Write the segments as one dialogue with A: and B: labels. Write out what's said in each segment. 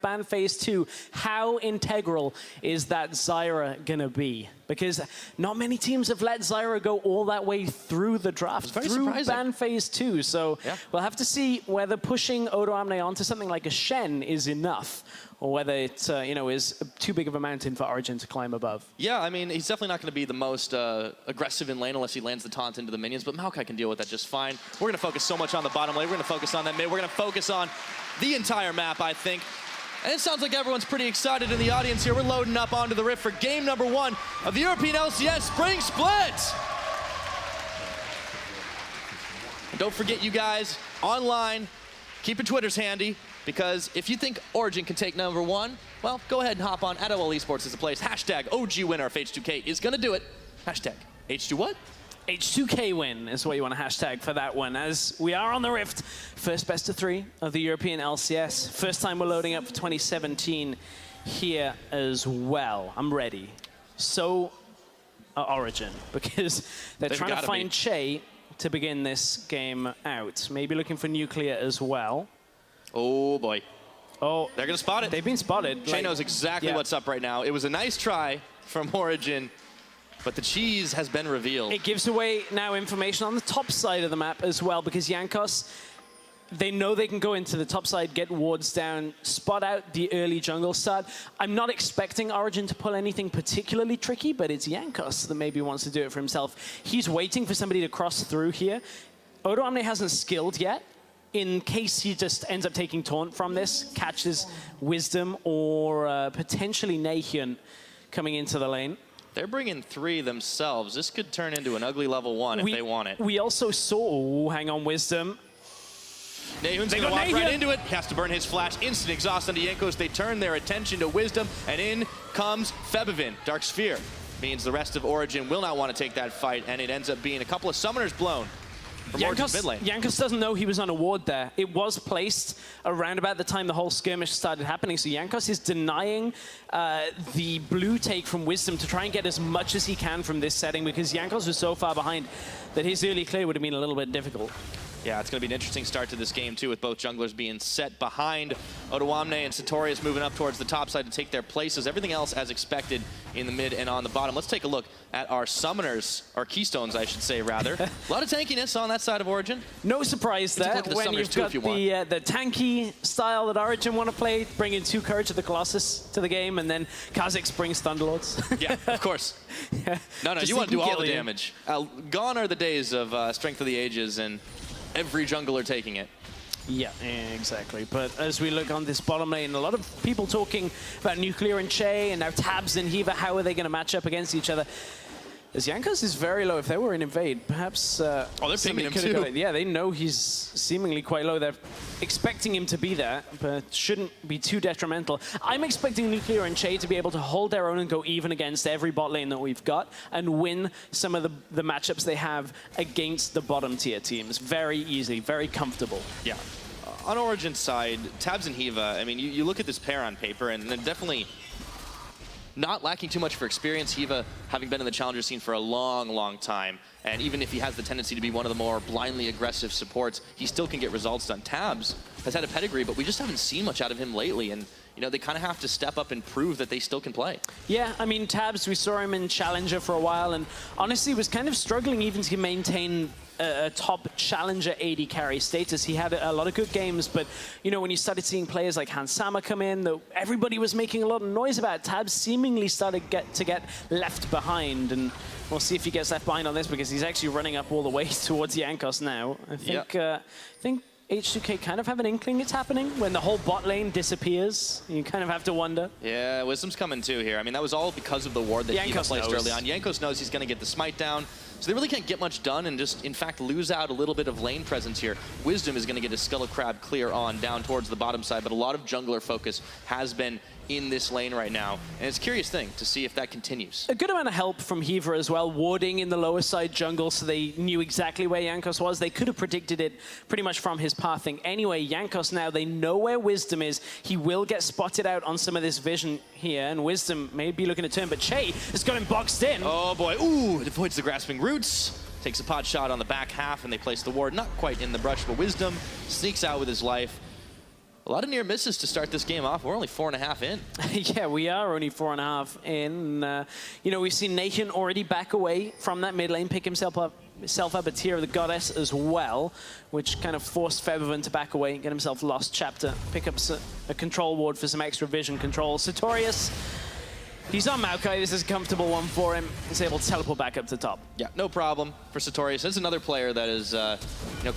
A: ban phase 2, how integral is that Zyra going to be? Because not many teams have let Zyra go all that way through the draft, through
B: surprising.
A: ban phase 2. So we'll have to see whether pushing Odoamne onto something like a Shen is enough, or whether it is too big of a mountain for Origin to climb above.
B: Yeah, I mean, he's definitely not going to be the most aggressive in lane unless he lands the taunt into the minions, but Maokai can deal with that just fine. We're going to focus so much on the bottom lane. We're going to focus on that mid. We're going to focus on the entire map, I think. And it sounds like everyone's pretty excited in the audience here. We're loading up onto the Rift for game number 1 of the European LCS Spring Split. And don't forget, you guys, online, keep your Twitters handy, because if you think Origin can take number 1, well, go ahead and hop on at OL Esports is the place. Hashtag OG winner of H2K is going to do it. Hashtag H2 what?
A: H2K win is what you want to hashtag for that one, as we are on the Rift. First best of 3 of the European LCS. First time we're loading up for 2017 here as well. I'm ready. So Origin, because they're trying to find Che to begin this game out. Maybe looking for Nuclear as well.
B: Oh boy.
A: Oh,
B: they're going to spot it.
A: They've been spotted.
B: Che knows exactly what's up right now. It was a nice try from Origin, but the cheese has been revealed.
A: It gives away now information on the top side of the map as well, because Jankos, they know they can go into the top side, get wards down, spot out the early jungle start. I'm not expecting Origin to pull anything particularly tricky, but it's Jankos that maybe wants to do it for himself. He's waiting for somebody to cross through here. Odoamne hasn't skilled yet. In case he just ends up taking taunt from this, catches Wisdom or potentially Nahyun coming into the lane.
B: They're bringing 3 themselves. This could turn into an ugly level 1 if they want it.
A: We also saw, hang on, Wisdom.
B: Nahyun's going to walk right into it. He has to burn his flash. Instant exhaust onto Jankos. They turn their attention to Wisdom, and in comes Febivin. Dark Sphere means the rest of Origin will not want to take that fight, and it ends up being a couple of summoners blown.
A: Jankos doesn't know he was on a ward there. It was placed around about the time the whole skirmish started happening, so Jankos is denying the blue take from Wisdom to try and get as much as he can from this setting, because Jankos was so far behind that his early clear would have been a little bit difficult.
B: Yeah, it's going to be an interesting start to this game, too, with both junglers being set behind. Odoamne and Satorius moving up towards the top side to take their places. Everything else as expected in the mid and on the bottom. Let's take a look at our summoners, our keystones, I should say, rather. A lot of tankiness on that side of Origin.
A: No surprise there when you've got the tanky style that Origin want to play, bringing 2 Courage of the Colossus to the game, and then Kha'Zix brings Thunderlords.
B: Yeah, of course. No, you want to do all the damage. Gone are the days of Strength of the Ages and every jungler taking it.
A: Yeah, exactly. But as we look on this bottom lane, a lot of people talking about Nuclear and Che, and now Tabs and Hiva, how are they going to match up against each other? As Jankos is very low. If they were in Invade, perhaps...
B: they're pinging him too.
A: Yeah, they know he's seemingly quite low. They're expecting him to be there, but shouldn't be too detrimental. I'm expecting Nuclear and Che to be able to hold their own and go even against every bot lane that we've got and win some of the matchups they have against the bottom tier teams. Very easily, very comfortable.
B: Yeah. On Origin's side, Tabs and Hiva, I mean, you look at this pair on paper, and they're definitely not lacking too much for experience. Hiva having been in the challenger scene for a long, long time. And even if he has the tendency to be one of the more blindly aggressive supports, he still can get results done. Tabs has had a pedigree, but we just haven't seen much out of him lately. And, you know, they kind of have to step up and prove that they still can play. Yeah,
A: I mean, Tabs, we saw him in Challenger for a while, and honestly was kind of struggling even to maintain a top challenger AD carry status. He had a lot of good games, but you know, when you started seeing players like Hansama come in, that everybody was making a lot of noise about, Tabs seemingly started to get left behind, and we'll see if he gets left behind on this, because he's actually running up all the way towards Jankos now. I think H2K kind of have an inkling it's happening when the whole bot lane disappears. You kind of have to wonder.
B: Yeah, Wisdom's coming too here. I mean, that was all because of the ward that he placed early on. Jankos knows he's going to get the smite down, so they really can't get much done and just, in fact, lose out a little bit of lane presence here. Wisdom is going to get his Skull of Crab clear on down towards the bottom side, but a lot of jungler focus has been in this lane right now, and it's a curious thing to see if that continues.
A: A good amount of help from Hiva as well, warding in the lower side jungle, so they knew exactly where Jankos was. They could have predicted it pretty much from his pathing. Anyway, Jankos now, they know where Wisdom is. He will get spotted out on some of this vision here, and Wisdom may be looking to turn, but Che has got him boxed in.
B: Oh boy, ooh, it avoids the grasping roots. Takes a pot shot on the back half, and they place the ward not quite in the brush, but Wisdom sneaks out with his life. a lot of near misses to start this game off. We're only 4.5 in.
A: Yeah, we are only 4.5 in. You know, we've seen Nathan already back away from that mid lane, pick himself up a tier of the Goddess as well, which kind of forced Febiven to back away, get himself Lost Chapter, pick up a control ward for some extra vision control. Sartorius, he's on Maokai. This is a comfortable one for him. He's able to teleport back up to top.
B: Yeah, no problem for Sartorius. There's another player that is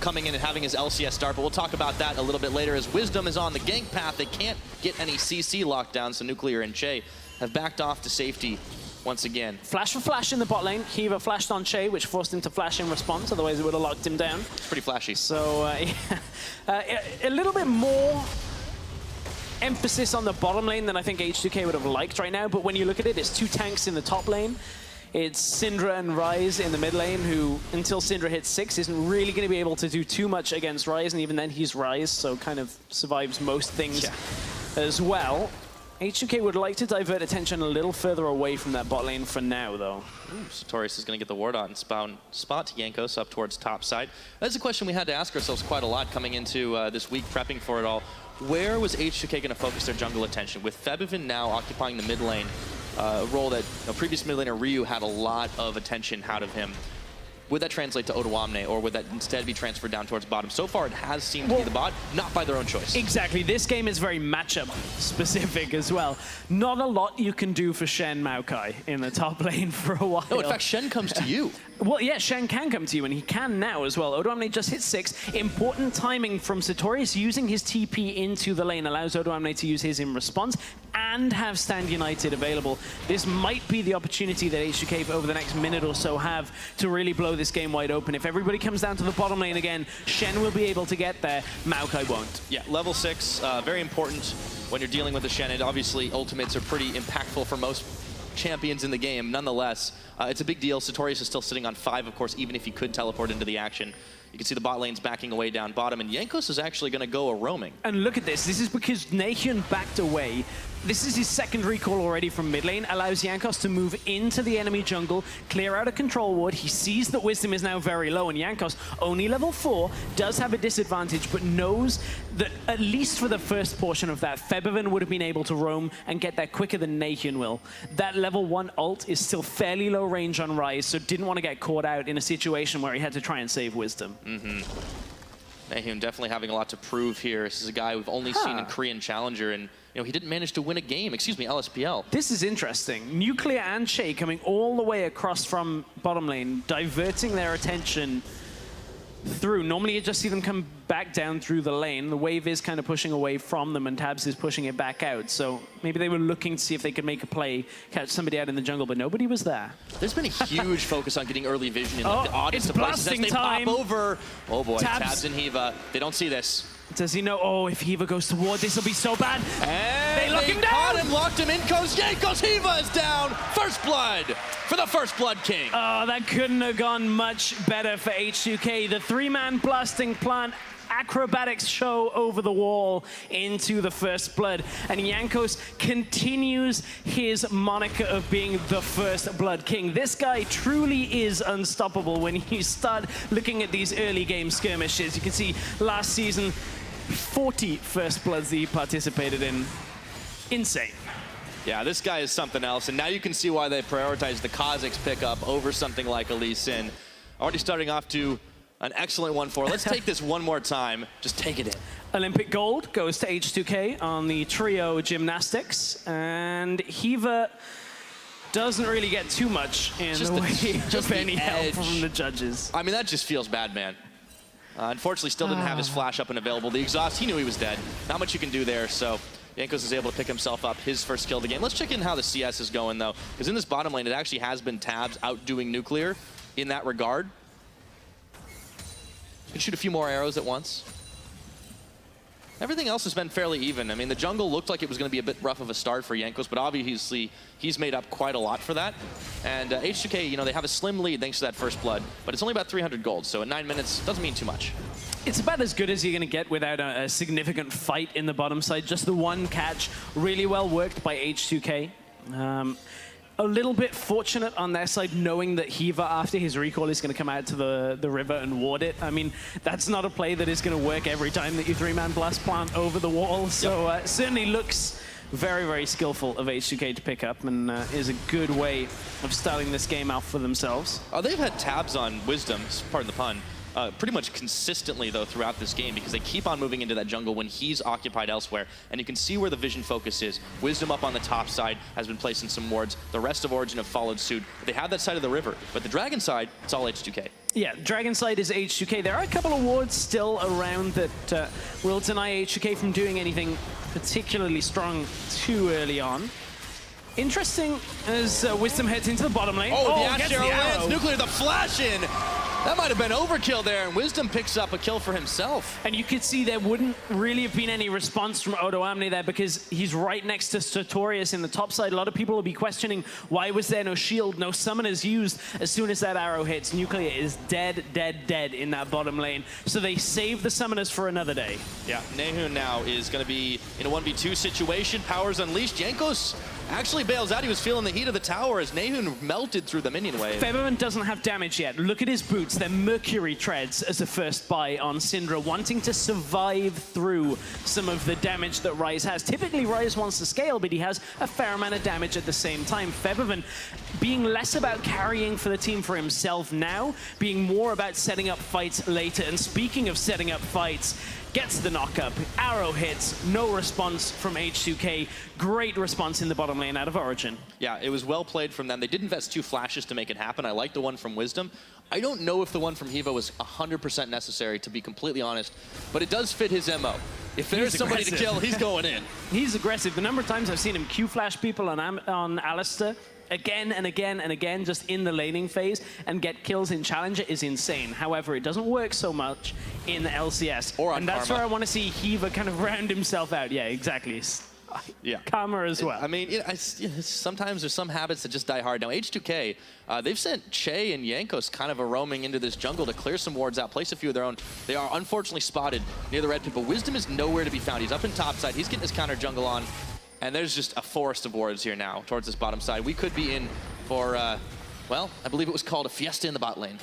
B: coming in and having his LCS start, but we'll talk about that a little bit later as Wisdom is on the gank path. They can't get any CC lockdown, so Nuclear and Che have backed off to safety once again.
A: Flash for flash in the bot lane. Kiva flashed on Che, which forced him to flash in response, otherwise it would have locked him down.
B: It's pretty flashy.
A: So, a little bit more emphasis on the bottom lane than I think H2K would have liked right now, but when you look at it, it's 2 tanks in the top lane. It's Syndra and Ryze in the mid lane, who, until Syndra hits 6, isn't really going to be able to do too much against Ryze, and even then he's Ryze, so kind of survives most things as well. H2K would like to divert attention a little further away from that bot lane for now, though.
B: Sartorius is going to get the ward on and spot Jankos up towards top side. That's a question we had to ask ourselves quite a lot coming into this week, prepping for it all. Where was H2K going to focus their jungle attention? With Febiven now occupying the mid lane, a role that previous mid laner Ryu had a lot of attention out of him. Would that translate to Odoamne, or would that instead be transferred down towards bottom? So far, it has seemed to be the bot, not by their own choice.
A: Exactly. This game is very matchup specific as well. Not a lot you can do for Shen Maokai in the top lane for a while.
B: No, in fact, Shen comes to you.
A: Well, yeah, Shen can come to you, and he can now as well. Odoamne just hit 6. Important timing from Sartorius. Using his TP into the lane allows Odoamne to use his in response and have Stand United available. This might be the opportunity that H2K over the next minute or so have to really blow this game wide open. If everybody comes down to the bottom lane again, Shen will be able to get there. Maokai won't.
B: Yeah, level 6, very important when you're dealing with the Shen. And obviously, ultimates are pretty impactful for most champions in the game. Nonetheless, it's a big deal. Sartorius is still sitting on 5, of course, even if he could teleport into the action. You can see the bot lane's backing away down bottom, and Jankos is actually going to go a roaming.
A: And look at this. This is because Nahun backed away. This is his second recall already from mid lane. Allows Jankos to move into the enemy jungle, clear out a control ward. He sees that Wisdom is now very low, and Jankos, only level 4, does have a disadvantage, but knows that at least for the first portion of that, Febiven would have been able to roam and get there quicker than Nahun will. That level 1 ult is still fairly low range on Ryze, so didn't want to get caught out in a situation where he had to try and save Wisdom.
B: Nahun definitely having a lot to prove here. This is a guy we've only seen in Korean Challenger, and he didn't manage to win a game, LSPL.
A: This is interesting. Nuclear and Che coming all the way across from bottom lane, diverting their attention through. Normally you just see them come back down through the lane. The wave is kind of pushing away from them, and Tabs is pushing it back out. So maybe they were looking to see if they could make a play, catch somebody out in the jungle, but nobody was there.
B: There's been a huge focus on getting early vision in the oddest of places as they
A: time.
B: pop over. Oh boy, Tabs and Hiva, they don't see this.
A: Does he know? Oh, if Hiva goes to ward, this will be so bad.
B: And
A: they lock him down.
B: Caught him, locked him in. Goes Jankos. Hiva is down. First blood for the First Blood King.
A: Oh, that couldn't have gone much better for H2K. The 3-man blasting plant acrobatics show over the wall into the First Blood. And Jankos continues his moniker of being the First Blood King. This guy truly is unstoppable when you start looking at these early game skirmishes. You can see last season, 40 First Bloods that he participated in. Insane.
B: Yeah, this guy is something else. And now you can see why they prioritize the Kha'Zix pickup over something like a Lee Sin. Already starting off to an excellent 1-4. Let's take this one more time. Just take it in.
A: Olympic gold goes to H2K on the trio gymnastics. And Hiva doesn't really get too much in the way of any help from the judges.
B: I mean, that just feels bad, man. Unfortunately, still didn't have his flash up and available. The exhaust, he knew he was dead. Not much you can do there, so Jankos is able to pick himself up, his first kill of the game. Let's check in how the CS is going, though, because in this bottom lane, it actually has been Tabs outdoing Nuclear in that regard. Can shoot a few more arrows at once. Everything else has been fairly even. I mean, the jungle looked like it was going to be a bit rough of a start for Jankos, but obviously he's made up quite a lot for that. And H2K, they have a slim lead thanks to that First Blood, but it's only about 300 gold, so in 9 minutes, doesn't mean too much.
A: It's about as good as you're going to get without a significant fight in the bottom side. Just the one catch, really well worked by H2K. a little bit fortunate on their side, knowing that Hiva, after his recall, is going to come out to the river and ward it. I mean, that's not a play that is going to work every time that you 3-man blast plant over the wall. So certainly looks very, very skillful of H2K to pick up, and is a good way of starting this game out for themselves.
B: They've had tabs on Wisdom, pardon the pun, pretty much consistently, though, throughout this game, because they keep on moving into that jungle when he's occupied elsewhere. And you can see where the vision focus is. Wisdom up on the top side has been placing some wards. The rest of Origin have followed suit. They have that side of the river, but the Dragon side, it's all H2K.
A: Yeah, Dragon side is H2K. There are a couple of wards still around that will deny H2K from doing anything particularly strong too early on. Interesting as Wisdom heads into the bottom lane.
B: Oh, the Ash Arrow lands. Nuclear, the flash in. That might have been overkill there, and Wisdom picks up a kill for himself.
A: And you could see there wouldn't really have been any response from Odo Amne there, because he's right next to Sartorius in the top side. A lot of people will be questioning, why was there no shield, no summoners used? As soon as that arrow hits, Nuclear is dead, dead, dead in that bottom lane. So they save the summoners for another day.
B: Yeah, Nehun now is going to be in a 1v2 situation. Powers unleashed. Jankos actually bails out. He was feeling the heat of the tower as Nehun melted through the minion wave.
A: Featherman doesn't have damage yet. Look at his boots. They're Mercury treads as a first buy on Syndra, wanting to survive through some of the damage that Ryze has. Typically, Ryze wants to scale, but he has a fair amount of damage at the same time. Featherman being less about carrying for the team for himself now, being more about setting up fights later. And speaking of setting up fights, gets the knock-up, arrow hits, no response from H2K. Great response in the bottom lane out of Origin.
B: Yeah, it was well played from them. They did invest 2 flashes to make it happen. I like the one from Wisdom. I don't know if the one from Hiva was 100% necessary, to be completely honest, but it does fit his MO. If there's somebody to kill, he's going in.
A: He's aggressive. The number of times I've seen him Q-flash people on Alistair, again and again and again, just in the laning phase, and get kills in Challenger is insane. However, it doesn't work so much in the LCS.
B: Or on
A: and that's
B: Karma.
A: where I want to see Hiva kind of round himself out. Yeah, exactly.
B: Yeah.
A: Karma as well.
B: I mean, sometimes there's some habits that just die hard. Now, H2K, they've sent Che and Jankos kind of roaming into this jungle to clear some wards out, place a few of their own. They are unfortunately spotted near the red pit, but Wisdom is nowhere to be found. He's up in top side. He's getting his counter jungle on. And there's just a forest of wards here now towards this bottom side. We could be in for, well, I believe it was called a fiesta in the bot lane.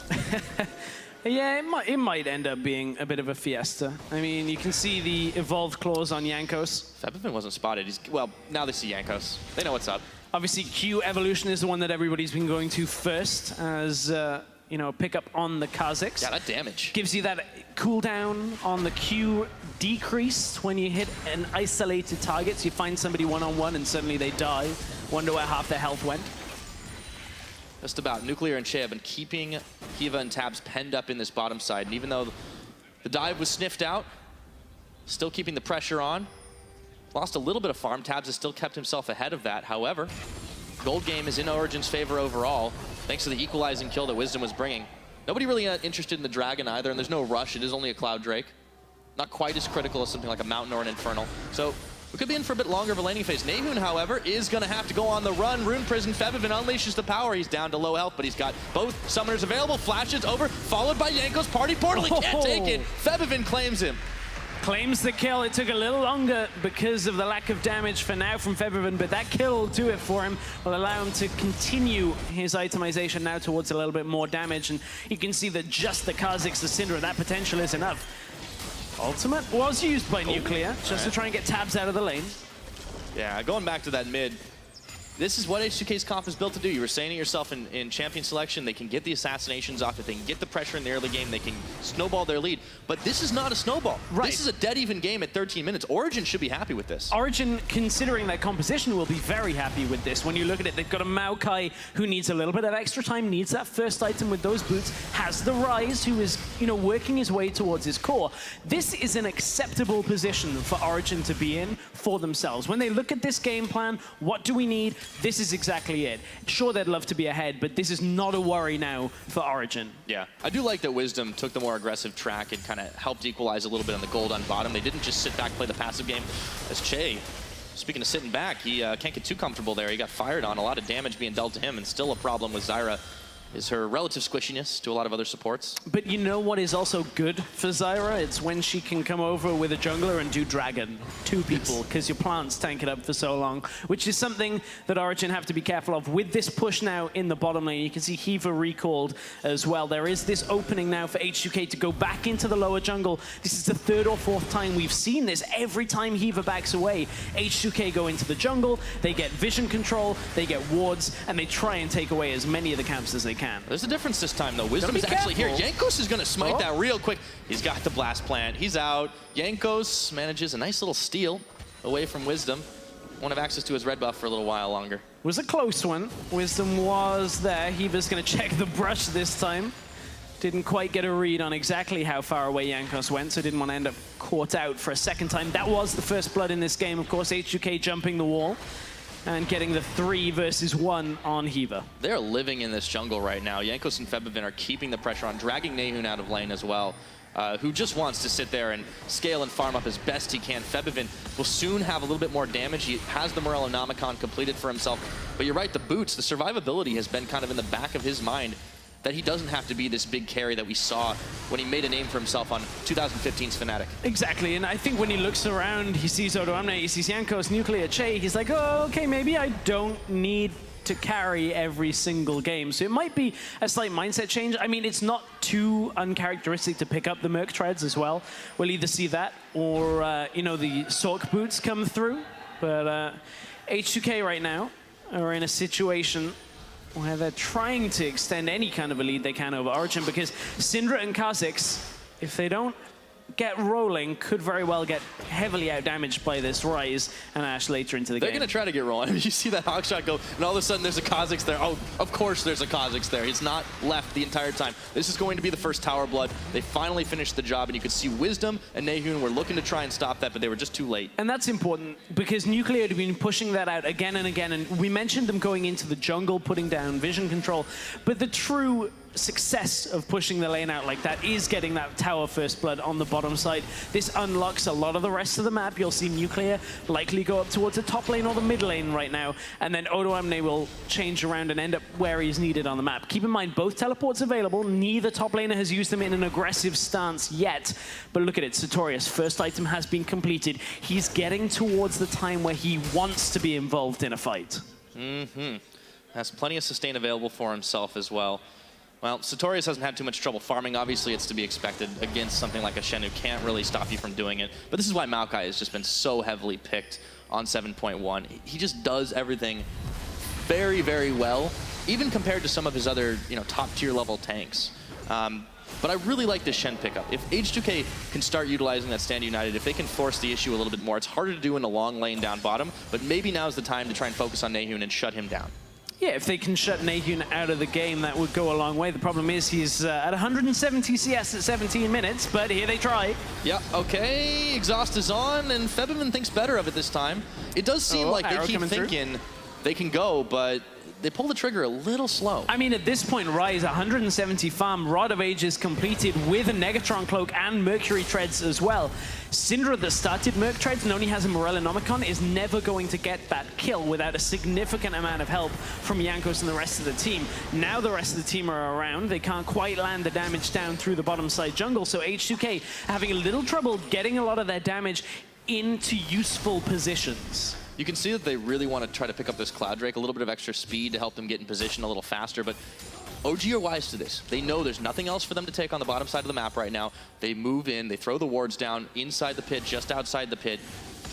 A: Yeah, it might end up being a bit of a fiesta. I mean, you can see the evolved claws on Jankos.
B: Featherman wasn't spotted. Well, now they see Jankos. They know what's up.
A: Obviously, Q evolution is the one that everybody's been going to first as, you know, pick up on the Kha'Zix.
B: Yeah, that damage.
A: Gives you that cooldown on the Q decrease when you hit an isolated target. So you find somebody one-on-one and suddenly they die. Wonder where half their health went.
B: Just about. Nuclear and Che have been keeping Hiva and Tabs penned up in this bottom side. And even though the dive was sniffed out, still keeping the pressure on. Lost a little bit of farm. Tabs has still kept himself ahead of that. However, gold game is in Origin's favor overall, thanks to the equalizing kill that Wisdom was bringing. Nobody really interested in the Dragon either, and there's no rush. It is only a Cloud Drake. Not quite as critical as something like a Mountain or an Infernal. So we could be in for a bit longer of a laning phase. Nehun, however, is going to have to go on the run. Rune Prison, Featherman unleashes the power. He's down to low health, but he's got both summoners available. Flashes over, followed by Jankos. Party Portal, he can't take it. Featherman claims him.
A: Claims the kill. It took a little longer because of the lack of damage for now from Featherman, but that kill will do it for him. Will allow him to continue his itemization now towards a little bit more damage, and you can see that just the Kha'Zix, the Syndra, that potential is enough. Ultimate was used by Nuclear, just to try and get Tabs out of the lane.
B: Yeah, going back to that mid, this is what H2K's comp is built to do. You were saying it yourself in champion selection, they can get the assassinations off, if they can get the pressure in the early game, they can snowball their lead. But this is not a snowball.
A: Right.
B: This is a dead even game at 13 minutes. Origin should be happy with this.
A: Origin, considering their composition, will be very happy with this. When you look at it, they've got a Maokai who needs a little bit of extra time, needs that first item with those boots, has the Ryze who is, you know, working his way towards his core. This is an acceptable position for Origin to be in for themselves. When they look at this game plan, what do we need? This is exactly it. Sure, they'd love to be ahead, but this is not a worry now for Origin.
B: Yeah, I do like that Wisdom took the more aggressive track and kind of helped equalize a little bit on the gold on bottom. They didn't just sit back, play the passive game. As Che, speaking of sitting back, he can't get too comfortable there. He got fired on, a lot of damage being dealt to him, and still a problem with Zyra is her relative squishiness to a lot of other supports.
A: But you know what is also good for Zyra? It's when she can come over with a jungler and do Dragon. 2 people, because your plants tank it up for so long, which is something that Origin have to be careful of. With this push now in the bottom lane, you can see Hiva recalled as well. There is this opening now for H2K to go back into the lower jungle. This is the 3rd or 4th time we've seen this. Every time Hiva backs away, H2K go into the jungle, they get vision control, they get wards, and they try and take away as many of the camps as they can.
B: There's a difference this time, though. Wisdom is actually here. Jankos is going to smite that real quick. He's got the blast plant. He's out. Jankos manages a nice little steal away from Wisdom. Won't have access to his red buff for a little while longer.
A: It was a close one. Wisdom was there. Hiva's going to check the brush this time. Didn't quite get a read on exactly how far away Jankos went, so didn't want to end up caught out for a second time. That was the first blood in this game. Of course, H2K jumping the wall and getting the 3 versus 1 on Hiva.
B: They're living in this jungle right now. Jankos and Febivin are keeping the pressure on, dragging Nahun out of lane as well, who just wants to sit there and scale and farm up as best he can. Febivin will soon have a little bit more damage. He has the Morellonomicon completed for himself. But you're right, the boots, the survivability has been kind of in the back of his mind, that he doesn't have to be this big carry that we saw when he made a name for himself on 2015's Fnatic.
A: Exactly, and I think when he looks around, he sees odoamne, he sees Jankos, Nuclear, Che, he's like, oh, okay, maybe I don't need to carry every single game. So it might be a slight mindset change. I mean, it's not too uncharacteristic to pick up the Merc Treads as well. We'll either see that or, you know, the Sork boots come through. But H2K right now are in a situation where they're trying to extend any kind of a lead they can over Origin, because Syndra and Kha'Zix, if they don't get rolling, could very well get heavily outdamaged by this Ryze and Ashe later into the game.
B: They're going to try to get rolling. I mean, you see that hawk shot go, and all of a sudden there's a Kha'Zix there. Oh, of course there's a Kha'Zix there. He's not left the entire time. This is going to be the first tower blood. They finally finished the job, and you could see Wisdom and Nahun were looking to try and stop that, but they were just too late.
A: And that's important, because Nuclear had been pushing that out again and again, and we mentioned them going into the jungle, putting down vision control, but the true success of pushing the lane out like that is getting that tower first blood on the bottom side. This unlocks a lot of the rest of the map. You'll see Nuclear likely go up towards the top lane or the mid lane right now, and then odoamne will change around and end up where he's needed on the map. Keep in mind, both teleports available. Neither top laner has used them in an aggressive stance yet, but look at it. Sartorius, first item has been completed. He's getting towards the time where he wants to be involved in a fight.
B: Has plenty of sustain available for himself as well. Well, Sartorius hasn't had too much trouble farming. Obviously, it's to be expected against something like a Shen who can't really stop you from doing it. But this is why Maokai has just been so heavily picked on 7.1. He just does everything very, very well, even compared to some of his other, top-tier level tanks. But I really like this Shen pickup. If H2K can start utilizing that Stand United, if they can force the issue a little bit more, it's harder to do in a long lane down bottom, but maybe now's the time to try and focus on Nahun and shut him down.
A: Yeah, if they can shut Nahun out of the game, that would go a long way. The problem is he's at 170 CS at 17 minutes, but here they try.
B: Yeah, okay, Exhaust is on, and Febivin thinks better of it this time. It does seem like they keep thinking they can go, but they pull the trigger a little slow.
A: I mean, at this point, Ryze, 170 farm, Rod of Ages completed with a Negatron Cloak and Mercury Treads as well. Syndra that started Merc Treads and only has a Morellonomicon is never going to get that kill without a significant amount of help from Jankos and the rest of the team. Now the rest of the team are around. They can't quite land the damage down through the bottom side jungle, so H2K having a little trouble getting a lot of their damage into useful positions.
B: You can see that they really want to try to pick up this Cloud Drake, a little bit of extra speed to help them get in position a little faster, but OG are wise to this. They know there's nothing else for them to take on the bottom side of the map right now. They move in, they throw the wards down inside the pit, just outside the pit,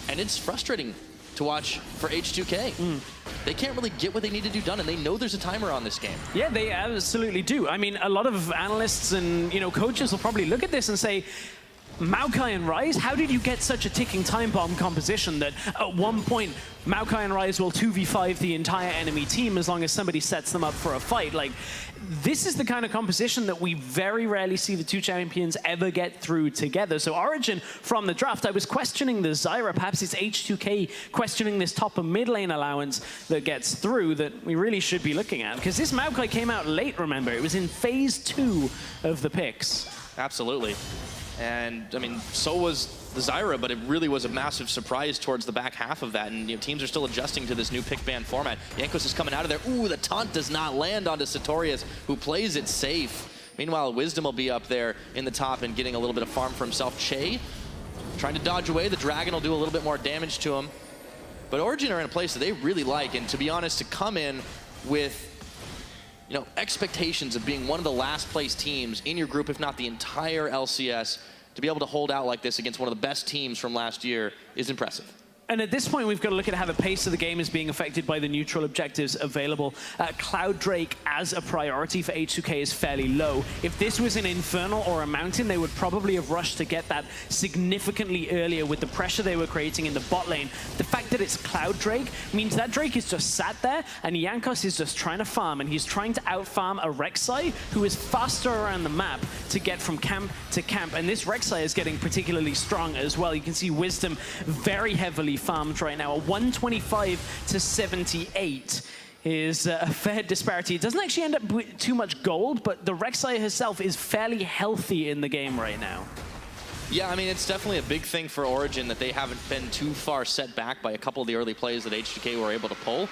B: and it's frustrating to watch for H2K. They can't really get what they need to do done, and they know there's a timer on this game.
A: Yeah, they absolutely do. I mean, a lot of analysts and coaches will probably look at this and say, Maokai and Ryze, how did you get such a ticking time bomb composition that at one point Maokai and Ryze will 2v5 the entire enemy team as long as somebody sets them up for a fight? Like, this is the kind of composition that we very rarely see the two champions ever get through together. So Origin, from the draft, I was questioning the Zyra, perhaps it's H2K questioning this top and mid lane allowance that gets through that we really should be looking at. Because this Maokai came out late, remember? It was in phase 2 of the picks.
B: Absolutely. And, I mean, so was the Zyra, but it really was a massive surprise towards the back half of that. And teams are still adjusting to this new pick ban format. Jankos is coming out of there. Ooh, the taunt does not land onto Sartorius, who plays it safe. Meanwhile, Wisdom will be up there in the top and getting a little bit of farm for himself. Che trying to dodge away. The Dragon will do a little bit more damage to him. But Origin are in a place that they really like. And to be honest, to come in with expectations of being one of the last place teams in your group, if not the entire LCS, to be able to hold out like this against one of the best teams from last year is impressive.
A: And at this point, we've got to look at how the pace of the game is being affected by the neutral objectives available. Cloud Drake as a priority for H2K is fairly low. If this was an Infernal or a Mountain, they would probably have rushed to get that significantly earlier with the pressure they were creating in the bot lane. The fact that it's Cloud Drake means that Drake is just sat there, and Jankos is just trying to farm, and he's trying to out-farm a Rek'Sai who is faster around the map to get from camp to camp. And this Rek'Sai is getting particularly strong as well. You can see Wisdom very heavily farmed right now. A 125 to 78 is a fair disparity. It doesn't actually end up with too much gold, but the Rek'Sai herself is fairly healthy in the game right now.
B: Yeah, I mean, it's definitely a big thing for Origin that they haven't been too far set back by a couple of the early plays that H2K were able to pull.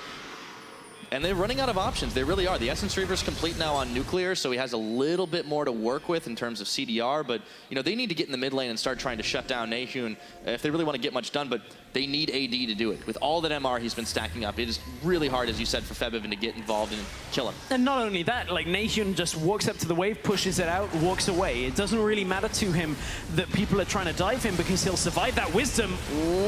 B: And they're running out of options. They really are. The Essence Reaver's complete now on Nuclear, so he has a little bit more to work with in terms of CDR. But, they need to get in the mid lane and start trying to shut down Nahun if they really want to get much done. But they need AD to do it. With all that MR he's been stacking up, it is really hard, as you said, for Febiven to get involved and kill him.
A: And not only that, like Nahun just walks up to the wave, pushes it out, walks away. It doesn't really matter to him that people are trying to dive him because he'll survive that. Wisdom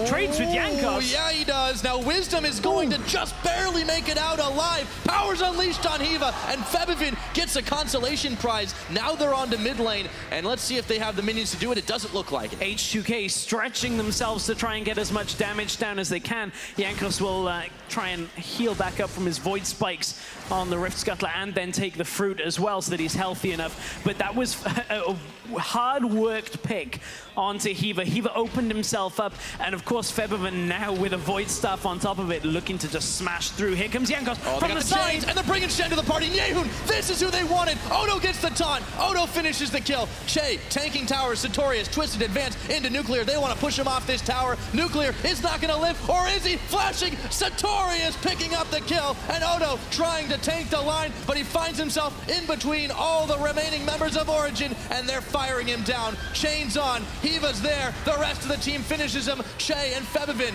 A: trades with Jankos.
B: Yeah, he does. Now Wisdom is going to just barely make it out alive. Powers unleashed on Hiva, and Febiven gets a consolation prize. Now they're on to mid lane, and let's see if they have the minions to do it. It doesn't look like it.
A: H2K stretching themselves to try and get as much damage down as they can. Jankos will try and heal back up from his Void Spikes on the Rift Scuttler and then take the fruit as well so that he's healthy enough. But that was a hard-worked pick onto Hiva. Hiva opened himself up, and of course Febiven now with a Void Staff on top of it, looking to just smash through. Here comes Jankos from the side.
B: And they're bringing Shen to the party. Nahun, this is who they wanted. Odo gets the taunt. Odo finishes the kill. Che tanking towers. Sartorius twisted advance into Nuclear. They want to push him off this tower. Nuclear is not going to live, or is he? Flashing. Sartorius picking up the kill, and Odo trying to tank the line, but he finds himself in between all the remaining members of Origin, and they're firing him down. Chains on. Hiva's there. The rest of the team finishes him. Che and Febiven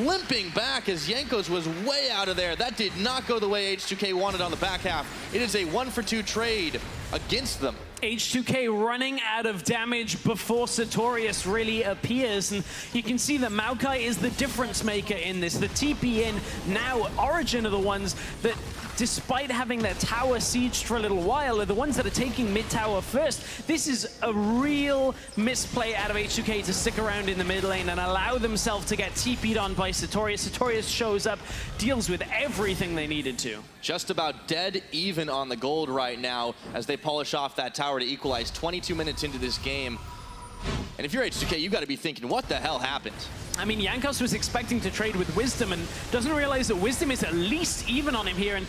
B: limping back as Jankos was way out of there. That did not go the way H2K wanted on the back half. It is a 1-for-2 trade against them.
A: H2K running out of damage before Sartorius really appears, and you can see that Maokai is the difference maker in this. The TP in, now Origin are the ones that, despite having their tower sieged for a little while, are the ones that are taking mid-tower first. This is a real misplay out of H2K to stick around in the mid lane and allow themselves to get TP'd on by Sartorius. Sartorius shows up, deals with everything they needed to.
B: Just about dead even on the gold right now as they polish off that tower to equalize 22 minutes into this game. And if you're H2K, you got to be thinking, what the hell happened?
A: I mean, Jankos was expecting to trade with Wisdom and doesn't realize that Wisdom is at least even on him here. And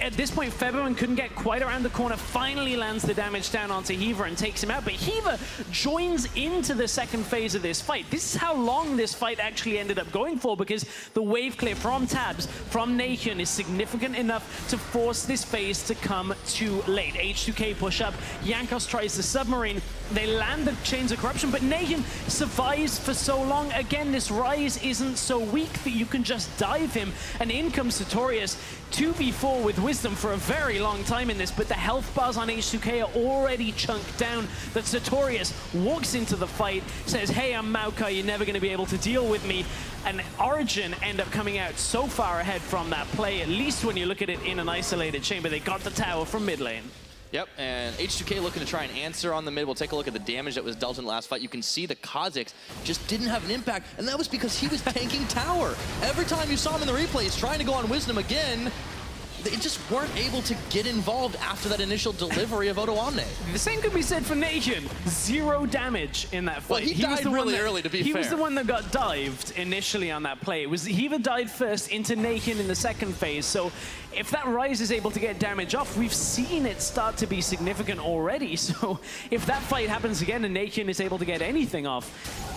A: at this point, Febiven couldn't get quite around the corner, finally lands the damage down onto Hiva and takes him out. But Hiva joins into the second phase of this fight. This is how long this fight actually ended up going for, because the wave clear from Tabs, from Nahun, is significant enough to force this phase to come too late. H2K push up, Jankos tries the submarine, they land the Chains of Corruption, but Nahun survives for so long. Again, this Rise isn't so weak that you can just dive him, and in comes Sartorius. 2v4 with Wisdom for a very long time in this, but the health bars on H2K are already chunked down. That Sartorius walks into the fight, says, hey, I'm Maokai, you're never going to be able to deal with me. And Origin end up coming out so far ahead from that play, at least when you look at it in an isolated chamber. They got the tower from mid lane.
B: Yep, and H2K looking to try and answer on the mid. We'll take a look at the damage that was dealt in the last fight. You can see the Kha'Zix just didn't have an impact, and that was because he was tanking tower. Every time you saw him in the replays trying to go on Wisdom again, they just weren't able to get involved after that initial delivery of Odoamne.
A: The same could be said for Nathan. 0 damage in that fight.
B: Well, he died really early, to be fair.
A: He was the one that got dived initially on that play. It was Hiva died first into Nathan in the second phase. So if that Ryze is able to get damage off, we've seen it start to be significant already. So if that fight happens again and Nathan is able to get anything off,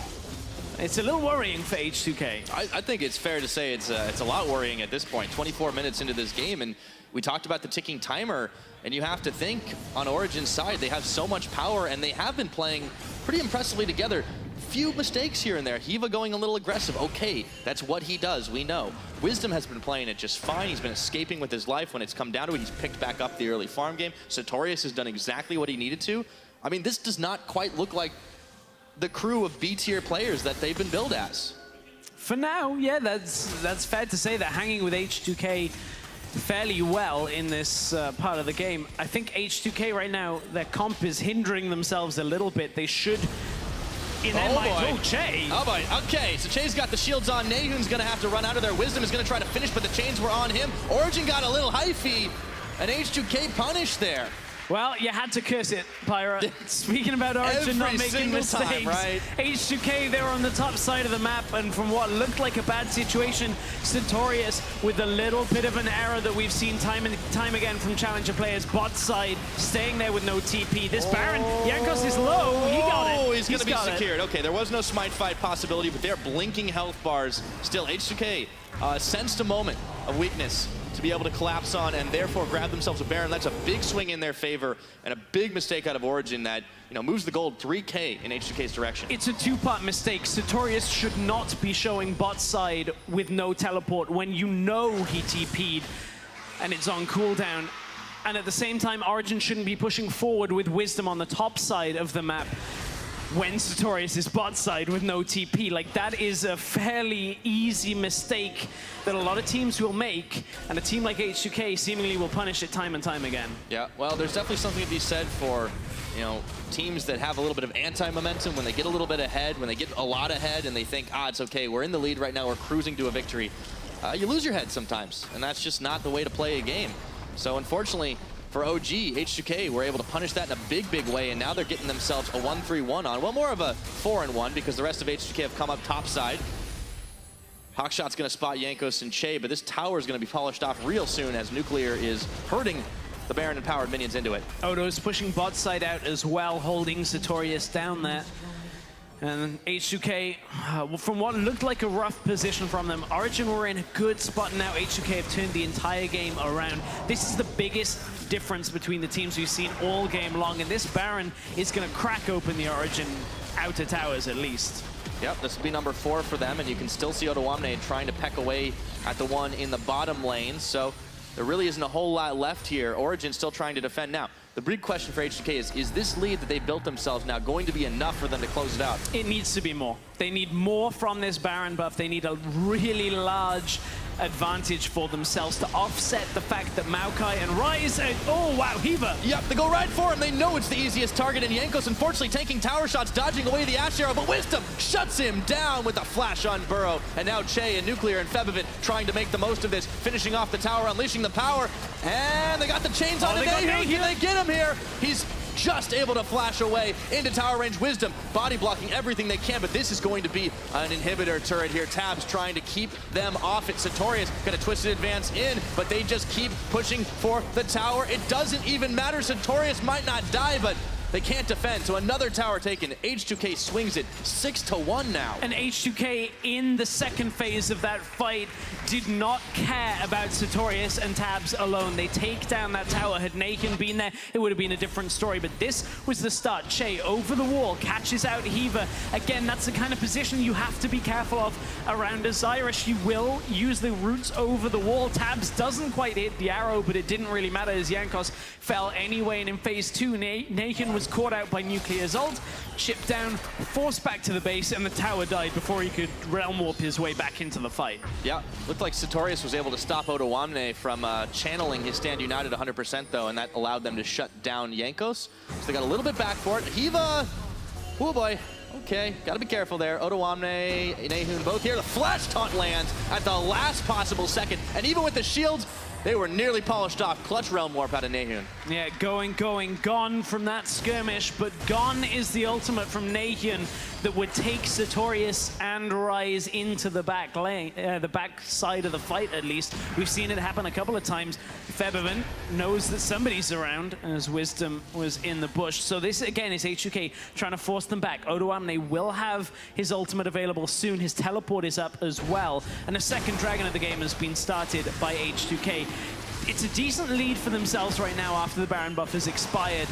A: it's a little worrying for H2K.
B: I think it's fair to say it's a lot worrying at this point. 24 minutes into this game, and we talked about the ticking timer, and you have to think on Origin's side, they have so much power, and they have been playing pretty impressively together. Few mistakes here and there. Hiva going a little aggressive. Okay, that's what he does, we know. Wisdom has been playing it just fine. He's been escaping with his life when it's come down to it. He's picked back up the early farm game. Sartorius has done exactly what he needed to. I mean, this does not quite look like the crew of B-tier players that they've been billed as.
A: For now, yeah, that's fair to say. They're hanging with H2K fairly well in this part of the game. I think H2K right now, their comp is hindering themselves a little bit. They should, in their minds, oh, Che.
B: Oh boy, okay, so Che's got the shields on. Nahun's gonna have to run out of there. Wisdom is gonna try to finish, but the chains were on him. Origin got a little hyphy, and H2K punished there.
A: Well, you had to curse it, Pyra. Speaking about Origin not making mistakes,
B: time, right?
A: H2K, they were on the top side of the map, and from what looked like a bad situation, Sartorius, with a little bit of an error that we've seen time and time again from Challenger players, bot side, staying there with no TP. This Baron, Jankos is low, he got it.
B: Oh, he's going to be secured. Okay, there was no smite fight possibility, but they're blinking health bars. Still, H2K sensed a moment of weakness to be able to collapse on and therefore grab themselves a Baron. That's a big swing in their favor and a big mistake out of Origin that, you know, moves the gold 3K in H2K's direction.
A: It's a two-part mistake. Sartorius should not be showing bot side with no teleport when you know he TP'd and it's on cooldown. And at the same time, Origin shouldn't be pushing forward with Wisdom on the top side of the map when Sartorius is bot side with no TP. Like, that is a fairly easy mistake that a lot of teams will make, and a team like H2K seemingly will punish it time and time again.
B: Yeah, well, there's definitely something to be said for, you know, teams that have a little bit of anti-momentum when they get a little bit ahead, when they get a lot ahead and they think, it's okay, we're in the lead right now, we're cruising to a victory. You lose your head sometimes, and that's just not the way to play a game. So unfortunately, for OG, H2K were able to punish that in a big, big way, and now they're getting themselves a 1-3-1 on. Well, more of a 4-1 because the rest of H2K have come up top side. Hawkshot's going to spot Jankos and Che, but this tower is going to be polished off real soon as Nuclear is hurting the Baron and powered minions into it.
A: Odo's pushing bot side out as well, holding Sartorius down there. And H2K, from what looked like a rough position from them, Origin were in a good spot. Now H2K have turned the entire game around. This is the biggest difference between the teams we've seen all game long, and this Baron is going to crack open the Origin outer towers at least.
B: Yep, this will be number 4 for them, and you can still see Odoamne trying to peck away at the one in the bottom lane, so there really isn't a whole lot left here. Origin still trying to defend now. The big question for H2K is this lead that they built themselves now going to be enough for them to close it out?
A: It needs to be more. They need more from this Baron buff. They need a really large advantage for themselves to offset the fact that Maokai and Ryze, oh wow, Hiva.
B: Yep, they go right for him. They know it's the easiest target, and Jankos unfortunately taking tower shots, dodging away the Ash Arrow, but Wisdom shuts him down with a flash on Burrow. And now Che and Nuclear and Febivent trying to make the most of this, finishing off the tower, unleashing the power, and they got the chains on Nahun. Can they get him here? He's just able to flash away into tower range. Wisdom body blocking everything they can, but this is going to be an inhibitor turret here. Tabs trying to keep them off it. Sartorius got a twisted advance in, but they just keep pushing for the tower. It doesn't even matter. Sartorius might not die, but they can't defend, so another tower taken. H2K swings it 6-1 now.
A: And H2K in the second phase of that fight did not care about Sartorius and Tabs alone. They take down that tower. Had Nakin been there, it would have been a different story, but this was the start. Che over the wall, catches out Hiva. Again, that's the kind of position you have to be careful of around Azira. She will use the roots over the wall. Tabs doesn't quite hit the arrow, but it didn't really matter as Jankos fell anyway. And in phase 2, Nakin was caught out by Nuclear's ult, chipped down, forced back to the base, and the tower died before he could realm warp his way back into the fight.
B: Yeah, looked like Sartorius was able to stop Odoamne from channeling his Stand United 100% though, and that allowed them to shut down Jankos. So they got a little bit back for it. Hiva, oh boy. Okay, gotta be careful there. Odoamne, Nahun both here. The flash taunt lands at the last possible second. And even with the shields, They were nearly polished off. Clutch Realm Warp out of Nahun.
A: Yeah, gone from that skirmish, but gone is the ultimate from Nahun that would take Sartorius and Rise into the back lane, the back side of the fight at least. We've seen it happen a couple of times. Febiven knows that somebody's around as Wisdom was in the bush. So this again is H2K trying to force them back. Odoamne will have his ultimate available soon. His teleport is up as well. And a second Dragon of the game has been started by H2K. It's a decent lead for themselves right now after the Baron buff has expired.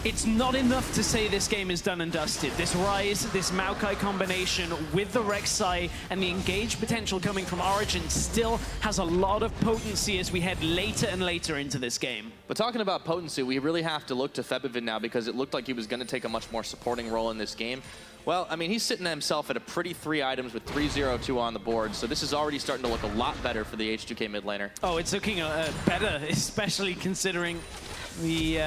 A: It's not enough to say this game is done and dusted. This Rise, this Maokai combination with the Rek'Sai and the engaged potential coming from Origin still has a lot of potency as we head later and later into this game.
B: But talking about potency, we really have to look to Febiven now because it looked like he was going to take a much more supporting role in this game. Well, I mean, he's sitting himself at a pretty 3 items with 3-0-2 on the board, so this is already starting to look a lot better for the H2K mid laner.
A: Oh, it's looking better, especially considering the...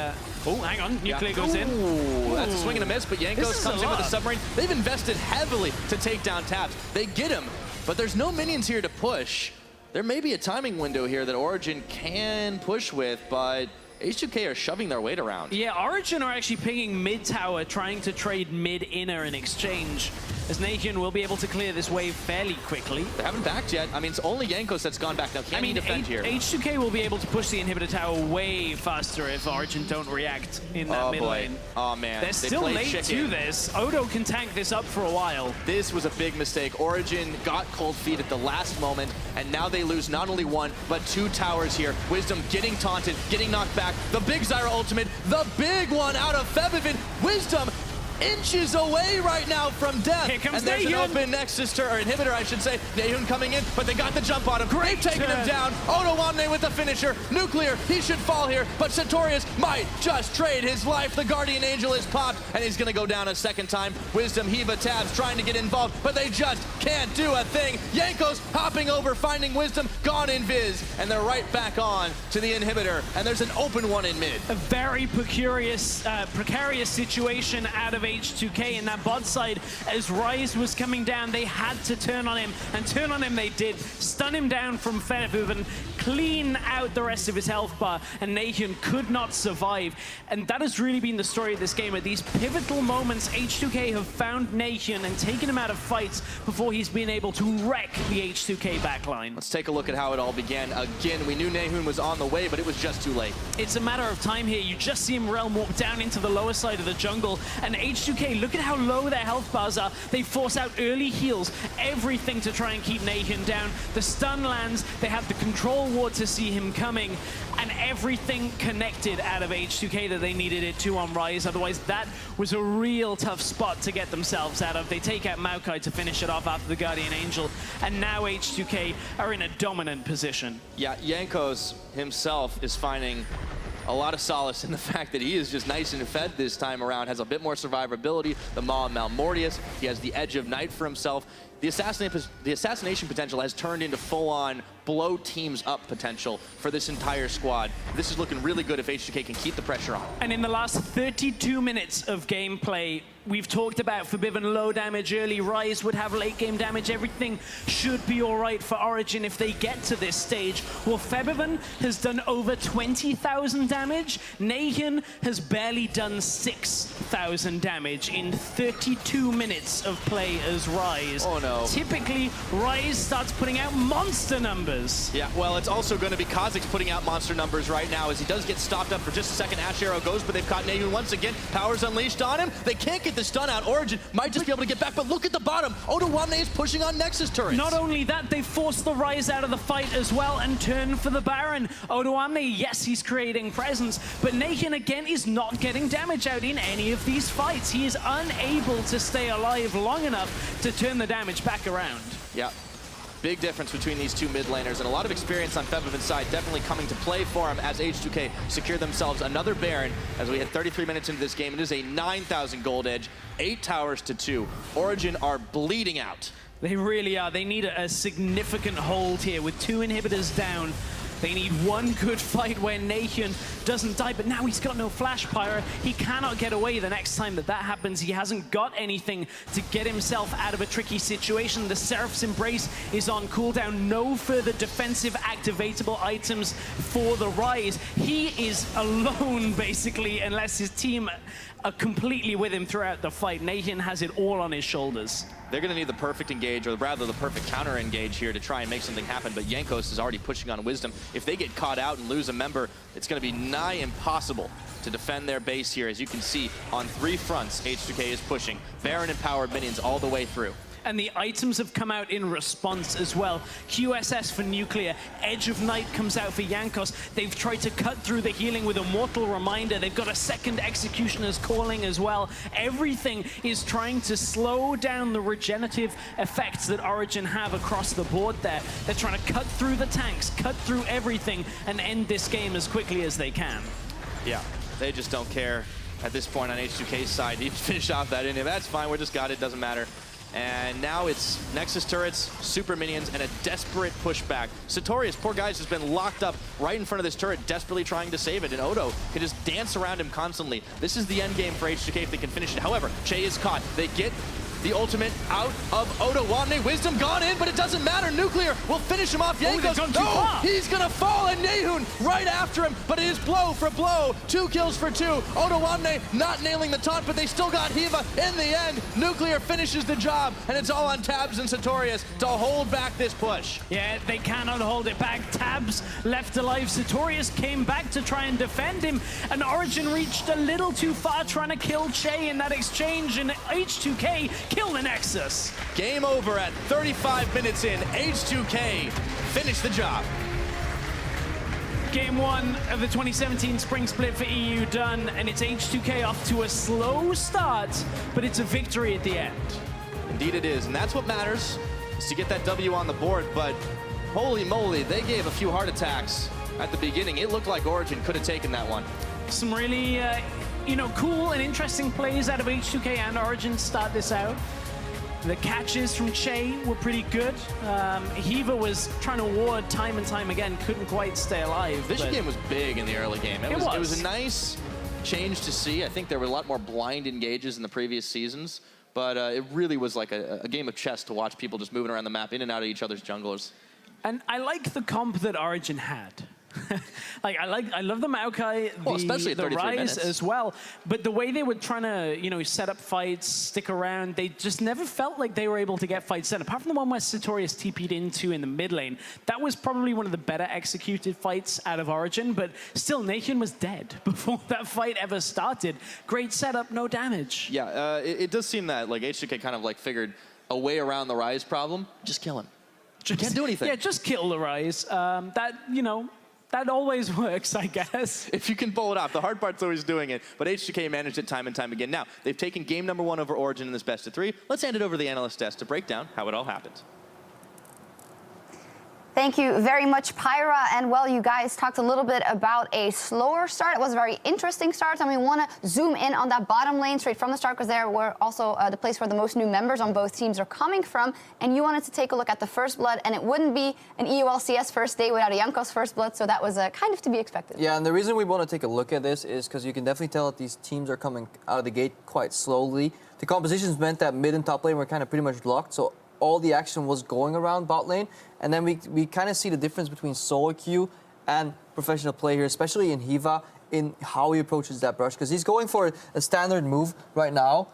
A: oh, hang on, Nuclear goes in.
B: Ooh, that's a swing and a miss, but Jankos comes in with a submarine. They've invested heavily to take down Tabs. They get him, but there's no minions here to push. There may be a timing window here that Origin can push with, but H2K are shoving their weight around.
A: Yeah, Origin are actually pinging mid tower, trying to trade mid-inner in exchange, as Nahun will be able to clear this wave fairly quickly.
B: They haven't backed yet. I mean, it's only Jankos that's gone back. Now, can he defend here?
A: H2K will be able to push the inhibitor tower way faster if Origin don't react in that mid lane.
B: Oh, man.
A: They're still late to this. Odo can tank this up for a while.
B: This was a big mistake. Origin got cold feet at the last moment, and now they lose not only 1, but 2 towers here. Wisdom getting taunted, getting knocked back. The big Zyra ultimate, the big one out of Febiven. Wisdom inches away right now from death.
A: Here comes
B: and there's
A: Nahun.
B: an open Nexus or inhibitor, I should say. Nahun coming in, but they got the jump on him. They've taken him down. Odoamne with the finisher. Nuclear, he should fall here, but Sartorius might just trade his life. The Guardian Angel is popped, and he's gonna go down a second time. Wisdom, Hiva, Tabs trying to get involved, but they just can't do a thing. Jankos hopping over, finding Wisdom, gone in Viz, and they're right back on to the inhibitor, and there's an open one in mid.
A: A very precarious situation out of H2K in that bot side. As Rise was coming down, they had to turn on him, and turn on him they did. Stun him down from Febiven, clean out the rest of his health bar, and Nahun could not survive. And that has really been the story of this game. At these pivotal moments, H2K have found Nahun and taken him out of fights before he's been able to wreck the H2K backline.
B: Let's take a look at how it all began. Again, we knew Nahun was on the way, but it was just too late.
A: It's a matter of time here. You just see him realm walk down into the lower side of the jungle, and H2K, look at how low their health bars are. They force out early heals, everything to try and keep Nahun down. The stun lands, they have the control ward to see him coming, and everything connected out of H2K that they needed it to on Rise. Otherwise, that was a real tough spot to get themselves out of. They take out Maokai to finish it off after the Guardian Angel, and now H2K are in a dominant position.
B: Yeah, Jankos himself is finding a lot of solace in the fact that he is just nice and fed this time around, has a bit more survivability, the Maw and Malmortius, he has the Edge of Night for himself. The assassination potential has turned into full-on blow teams up potential for this entire squad. This is looking really good if H2K can keep the pressure on.
A: And in the last 32 minutes of gameplay, we've talked about Febiven low damage early, Rise would have late game damage, everything should be all right for Origin if they get to this stage. Well, Febiven has done over 20,000 damage, Nahun has barely done 6,000 damage in 32 minutes of play as Rise.
B: Oh no.
A: Typically, Rise starts putting out monster numbers.
B: Yeah, well, it's also going to be Kha'Zix putting out monster numbers right now as he does get stopped up for just a second. Ash Arrow goes, but they've caught Nahun once again. Power's unleashed on him. They can't get the stun out. Origin might just be able to get back, but look at the bottom. Odoamne is pushing on Nexus turrets.
A: Not only that, they force the Rise out of the fight as well and turn for the Baron. Odoamne, yes, he's creating presence, but Nahun again is not getting damage out in any of these fights. He is unable to stay alive long enough to turn the damage back around.
B: Yeah. Big difference between these two mid laners, and a lot of experience on Febiven's side definitely coming to play for him as H2K secure themselves another Baron as we hit 33 minutes into this game. It is a 9,000 gold edge, 8 towers to 2. Origin are bleeding out.
A: They really are. They need a significant hold here with 2 inhibitors down. They need one good fight where Nathan doesn't die, but now he's got no flash pyro. He cannot get away the next time that happens. He hasn't got anything to get himself out of a tricky situation. The Seraph's Embrace is on cooldown. No further defensive activatable items for the Rise. He is alone, basically, unless his team are completely with him throughout the fight. Nathan has it all on his shoulders.
B: They're going to need the perfect engage, or rather the perfect counter engage here to try and make something happen, but Jankos is already pushing on Wisdom. If they get caught out and lose a member, it's going to be nigh impossible to defend their base here. As you can see, on 3 fronts, H2K is pushing. Baron and powered minions all the way through.
A: And the items have come out in response as well. QSS for Nuclear, Edge of Night comes out for Jankos. They've tried to cut through the healing with Immortal Reminder. They've got a second Executioner's Calling as well. Everything is trying to slow down the regenerative effects that Origin have across the board there. They're trying to cut through the tanks, cut through everything, and end this game as quickly as they can.
B: Yeah, they just don't care at this point on H2K's side. He finish off that inning. That's fine, we just got it, doesn't matter. And now it's Nexus turrets, super minions, and a desperate pushback. Satorius, poor guy's just been locked up right in front of this turret, desperately trying to save it, and Odo can just dance around him constantly. This is the end game for H2K if they can finish it. However, Che is caught. They get the ultimate out of Odo. Wamne, Wisdom gone in, but it doesn't matter. Nuclear will finish him off. Jankos, he's gonna fall, and Nehun right after him, but it is blow for blow. 2 kills for 2. Odo Wamne not nailing the taunt, but they still got Hiva in the end. Nuclear finishes the job, and it's all on Tabs and Satorius to hold back this push.
A: Yeah, they cannot hold it back. Tabs left alive. Satorius came back to try and defend him, and Origin reached a little too far trying to kill Che in that exchange, and H2K kill the Nexus.
B: Game over at 35 minutes in. H2K finish the job.
A: Game 1 of the 2017 Spring Split for EU done, and it's H2K off to a slow start, but it's a victory at the end.
B: Indeed it is, and that's what matters, is to get that W on the board, but holy moly, they gave a few heart attacks at the beginning. It looked like Origin could have taken that one.
A: Some really cool and interesting plays out of H2K and Origin to start this out. The catches from Che were pretty good. Hiva was trying to ward time and time again, couldn't quite stay alive.
B: Vision game was big in the early game. It was a nice change to see. I think there were a lot more blind engages in the previous seasons, but it really was like a game of chess to watch people just moving around the map in and out of each other's junglers.
A: And I like the comp that Origin had. I love the Maokai, the Rise
B: minutes
A: as well, but the way they were trying to, set up fights, stick around, they just never felt like they were able to get fights done. Apart from the one where Satorius TP'd into in the mid lane, that was probably one of the better executed fights out of Origin, but still, Nathan was dead before that fight ever started. Great setup, no damage.
B: Yeah, it does seem that like H2K kind of like figured a way around the Rise problem. Just kill him. You can't do anything.
A: Yeah, just kill the Rise. That always works, I guess.
B: If you can pull it off. The hard part's always doing it, but H2K managed it time and time again. Now, they've taken game number 1 over Origin in this best of 3. Let's hand it over to the analyst desk to break down how it all happened.
C: Thank you very much, Pyra. And well, you guys talked a little bit about a slower start. It was a very interesting start, and we want to zoom in on that bottom lane straight from the start, because there were also the place where the most new members on both teams are coming from. And you wanted to take a look at the First Blood, and it wouldn't be an EU LCS first day without a Jankos First Blood, so that was kind of to be expected.
D: Yeah, and the reason we want to take a look at this is because you can definitely tell that these teams are coming out of the gate quite slowly. The compositions meant that mid and top lane were kind of pretty much locked, so all the action was going around bot lane, and then we kind of see the difference between solo queue and professional play here, especially in Hiva, in how he approaches that brush, because he's going for a standard move right now.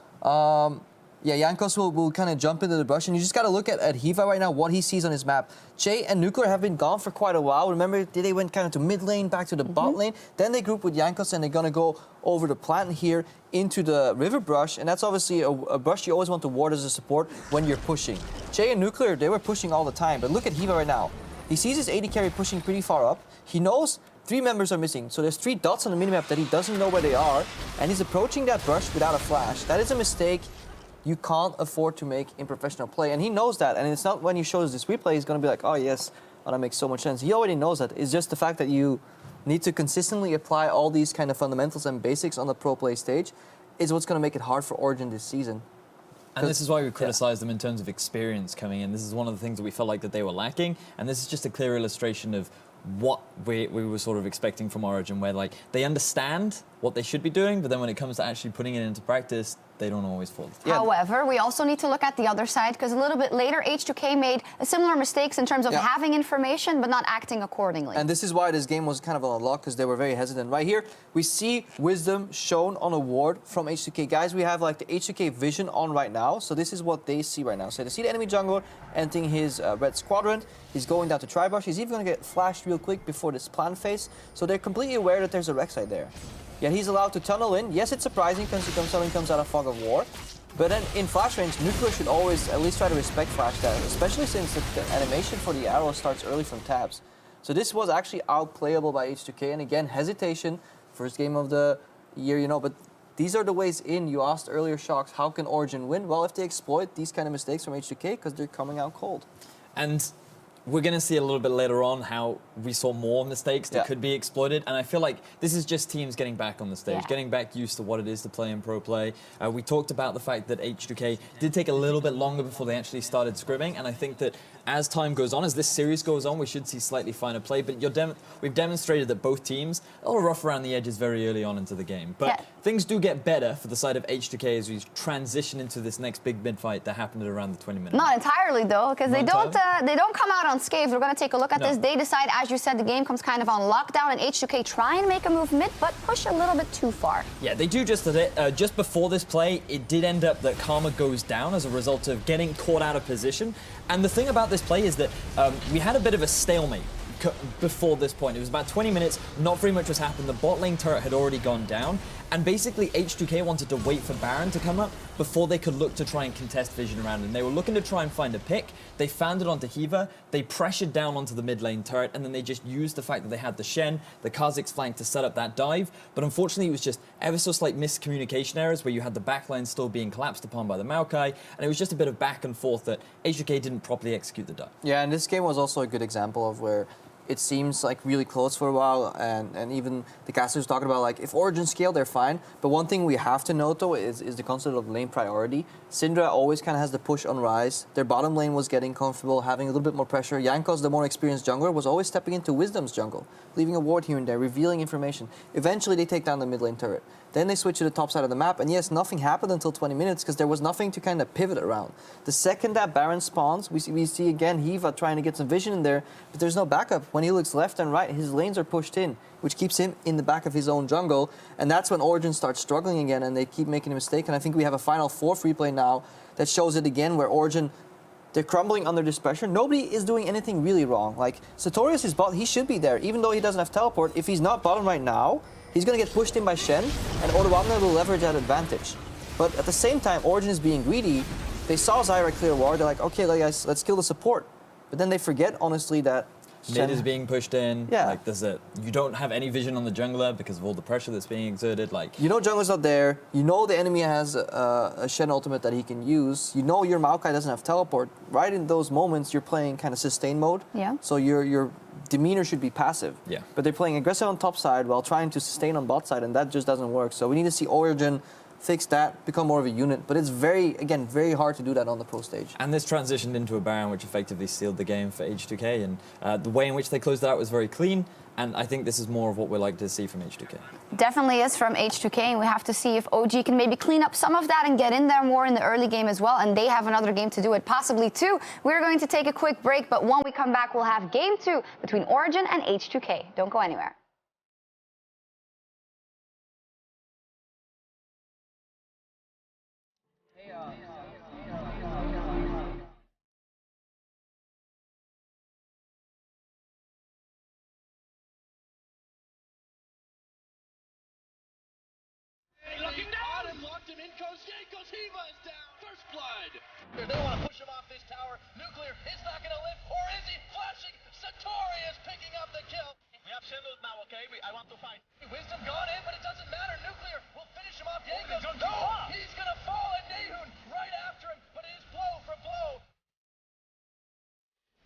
D: Yeah, Jankos will kind of jump into the brush, and you just got to look at Hiva right now, what he sees on his map. Che and Nuclear have been gone for quite a while. Remember, they went kind of to mid lane, back to the bot lane. Then they group with Jankos, and they're going to go over the plant here into the river brush, and that's obviously a brush you always want to ward as a support when you're pushing. Che and Nuclear, they were pushing all the time, but look at Hiva right now. He sees his AD carry pushing pretty far up. He knows 3 members are missing, so there's 3 dots on the minimap that he doesn't know where they are, and he's approaching that brush without a flash. That is a mistake you can't afford to make in professional play, and he knows that. And it's not when he shows this replay he's going to be like, oh yes, oh, that makes so much sense. He already knows that. It's just the fact that you need to consistently apply all these kind of fundamentals and basics on the pro play stage is what's going to make it hard for Origin this season.
E: And this is why we criticized them in terms of experience coming in. This is one of the things that we felt like that they were lacking, and this is just a clear illustration of what we were sort of expecting from Origin, where like they understand what they should be doing, but then when it comes to actually putting it into practice, they don't always follow.
D: Yeah.
C: However, we also need to look at the other side, because a little bit later, H2K made similar mistakes in terms of having information but not acting accordingly.
D: And this is why this game was kind of on a lock, because they were very hesitant. Right here, we see Wisdom shown on a ward from H2K. Guys, we have like the H2K vision on right now, so this is what they see right now. So they see the enemy jungler entering his red squadron. He's going down to Tribush. He's even going to get flashed real quick before this plan phase. So they're completely aware that there's a Rek'Sai there. Yet he's allowed to tunnel in. Yes, it's surprising because he comes out of Fog of War. But then in flash range, Nuclear should always at least try to respect flash damage, especially since the animation for the arrow starts early from tabs. So this was actually outplayable by H2K. And again, hesitation, first game of the year, you know, but these are the ways in. You asked earlier, Shocks, how can Origin win? Well, if they exploit these kind of mistakes from H2K, because they're coming out cold.
E: And we're going to see a little bit later on how we saw more mistakes that could be exploited. And I feel like this is just teams getting back on the stage, getting back used to what it is to play in pro play. We talked about the fact that H2K did take a little bit longer before they actually started scrimming. And I think that as time goes on, as this series goes on, we should see slightly finer play. But we've demonstrated that both teams are a little rough around the edges very early on into the game. But things do get better for the side of H2K as we transition into this next big mid fight that happened at around the 20 minutes.
C: Not entirely, though, because they don't come out unscathed. We're going to take a look at this. They decide, as you said, the game comes kind of on lockdown, and H2K try and make a move mid, but push a little bit too far.
E: Yeah, they do just a bit. Just before this play, it did end up that Karma goes down as a result of getting caught out of position. And the thing about this play is that we had a bit of a stalemate before this point. It was about 20 minutes, not very much was happened. The bot lane turret had already gone down, and basically H2K wanted to wait for Baron to come up before they could look to try and contest vision around him. They were looking to try and find a pick. They found it onto Hiva, they pressured down onto the mid lane turret, and then they just used the fact that they had the Shen, the Kha'Zix flank to set up that dive. But unfortunately, it was just ever so slight miscommunication errors where you had the backline still being collapsed upon by the Maokai, and it was just a bit of back and forth that H2K didn't properly execute the dive.
D: Yeah, and this game was also a good example of where it seems like really close for a while, and even the casters talking about like if Origin scale, they're fine. But one thing we have to note though is the concept of lane priority. Syndra always kind of has the push on Rise. Their bottom lane was getting comfortable, having a little bit more pressure. Jankos, the more experienced jungler, was always stepping into Wisdom's jungle, leaving a ward here and there, revealing information. Eventually they take down the mid lane turret. Then they switch to the top side of the map, and yes, nothing happened until 20 minutes because there was nothing to kind of pivot around. The second that Baron spawns, we see again Hiva trying to get some vision in there, but there's no backup. When he looks left and right, his lanes are pushed in, which keeps him in the back of his own jungle, and that's when Origin starts struggling again, and they keep making a mistake. And I think we have a final 4 free play now that shows it again, where Origin, they're crumbling under this pressure. Nobody is doing anything really wrong. Like, Sartorius is bot, he should be there, even though he doesn't have teleport. If he's not bottom right now, he's going to get pushed in by Shen, and Odoamne will leverage that advantage. But at the same time, Origin is being greedy. They saw Zyra clear ward. They're like, okay, guys, let's kill the support. But then they forget, honestly, that
E: Mid is being pushed in.
D: Yeah.
E: Like you don't have any vision on the jungler because of all the pressure that's being exerted. Like,
D: you know jungler's not there. You know the enemy has a Shen ultimate that he can use. You know your Maokai doesn't have teleport. Right in those moments, you're playing kind of sustain mode.
C: Yeah.
D: So your demeanor should be passive.
E: Yeah.
D: But they're playing aggressive on top side while trying to sustain on bot side, and that just doesn't work. So we need to see Origin fix that, become more of a unit. But it's very hard to do that on the pro stage.
E: and this transitioned into a Baron, which effectively sealed the game for H2K. And the way in which they closed it out was very clean. And I think this is more of what we're likely to see from H2K.
C: Definitely is from H2K, and we have to see if OG can maybe clean up some of that and get in there more in the early game as well. And they have another game to do it, possibly two. We're going to take a quick break, but when we come back, we'll have game 2 between Origin and H2K. Don't go anywhere.
F: Looking down and blocked him in goes Jankos. Hiva is down. First blood. They don't want to push him off this tower. Nuclear is not going to live.